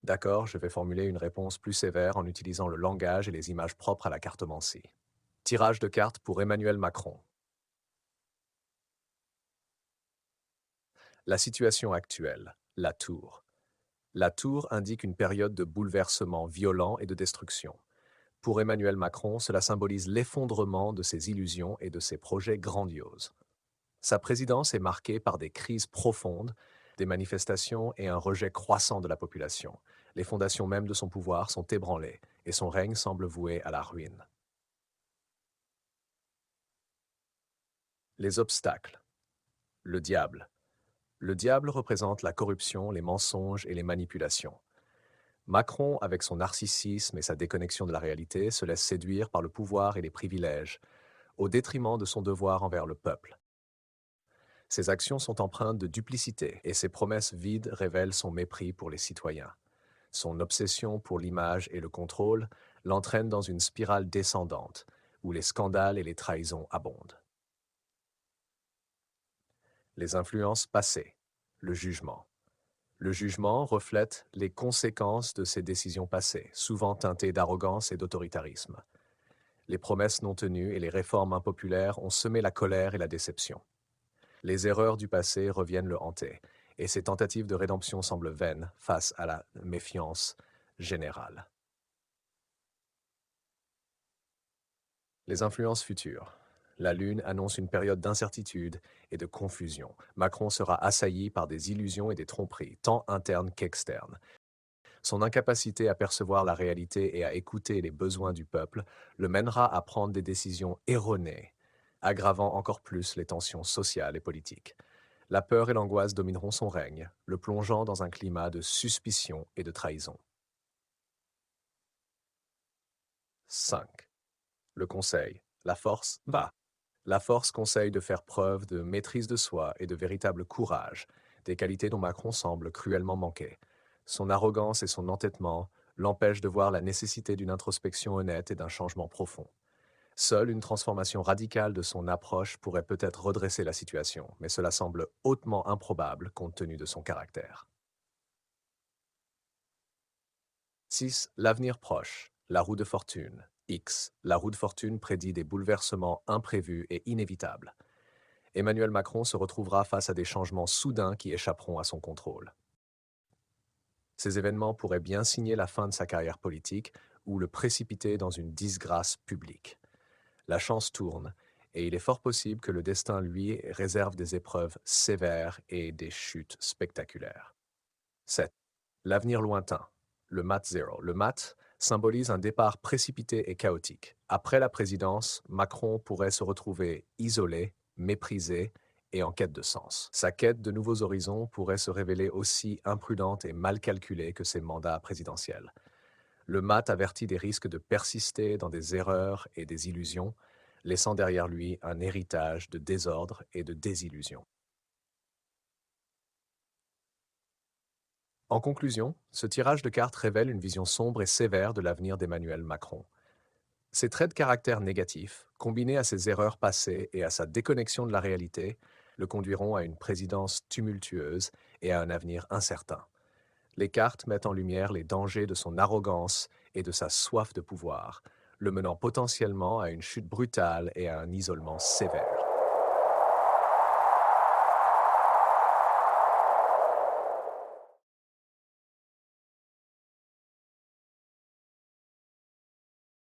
D'accord, je vais formuler une réponse plus sévère en utilisant le langage et les images propres à la cartomancie. Tirage de cartes pour Emmanuel Macron. La situation actuelle. La tour. La tour indique une période de bouleversement violent et de destruction. Pour Emmanuel Macron, cela symbolise l'effondrement de ses illusions et de ses projets grandioses. Sa présidence est marquée par des crises profondes, des manifestations et un rejet croissant de la population. Les fondations mêmes de son pouvoir sont ébranlées et son règne semble voué à la ruine. Les obstacles. Le diable. Le diable représente la corruption, les mensonges et les manipulations. Macron, avec son narcissisme et sa déconnexion de la réalité, se laisse séduire par le pouvoir et les privilèges, au détriment de son devoir envers le peuple. Ses actions sont empreintes de duplicité et ses promesses vides révèlent son mépris pour les citoyens. Son obsession pour l'image et le contrôle l'entraîne dans une spirale descendante, où les scandales et les trahisons abondent. Les influences passées. Le jugement. Le jugement reflète les conséquences de ses décisions passées, souvent teintées d'arrogance et d'autoritarisme. Les promesses non tenues et les réformes impopulaires ont semé la colère et la déception. Les erreurs du passé reviennent le hanter, et ses tentatives de rédemption semblent vaines face à la méfiance générale. Les influences futures. La Lune annonce une période d'incertitude et de confusion. Macron sera assailli par des illusions et des tromperies, tant internes qu'externes. Son incapacité à percevoir la réalité et à écouter les besoins du peuple le mènera à prendre des décisions erronées, aggravant encore plus les tensions sociales et politiques. La peur et l'angoisse domineront son règne, le plongeant dans un climat de suspicion et de trahison. 5. Le conseil. La force va. La force conseille de faire preuve de maîtrise de soi et de véritable courage, des qualités dont Macron semble cruellement manquer. Son arrogance et son entêtement l'empêchent de voir la nécessité d'une introspection honnête et d'un changement profond. Seule une transformation radicale de son approche pourrait peut-être redresser la situation, mais cela semble hautement improbable compte tenu de son caractère. 6. L'avenir proche. La roue de fortune. X. La roue de fortune prédit des bouleversements imprévus et inévitables. Emmanuel Macron se retrouvera face à des changements soudains qui échapperont à son contrôle. Ces événements pourraient bien signer la fin de sa carrière politique ou le précipiter dans une disgrâce publique. La chance tourne, et il est fort possible que le destin lui réserve des épreuves sévères et des chutes spectaculaires. 7. L'avenir lointain. Le mat zero. Le mat symbolise un départ précipité et chaotique. Après la présidence, Macron pourrait se retrouver isolé, méprisé et en quête de sens. Sa quête de nouveaux horizons pourrait se révéler aussi imprudente et mal calculée que ses mandats présidentiels. Le mat avertit des risques de persister dans des erreurs et des illusions, laissant derrière lui un héritage de désordre et de désillusion. En conclusion, ce tirage de cartes révèle une vision sombre et sévère de l'avenir d'Emmanuel Macron. Ses traits de caractère négatifs, combinés à ses erreurs passées et à sa déconnexion de la réalité, le conduiront à une présidence tumultueuse et à un avenir incertain. Les cartes mettent en lumière les dangers de son arrogance et de sa soif de pouvoir, le menant potentiellement à une chute brutale et à un isolement sévère.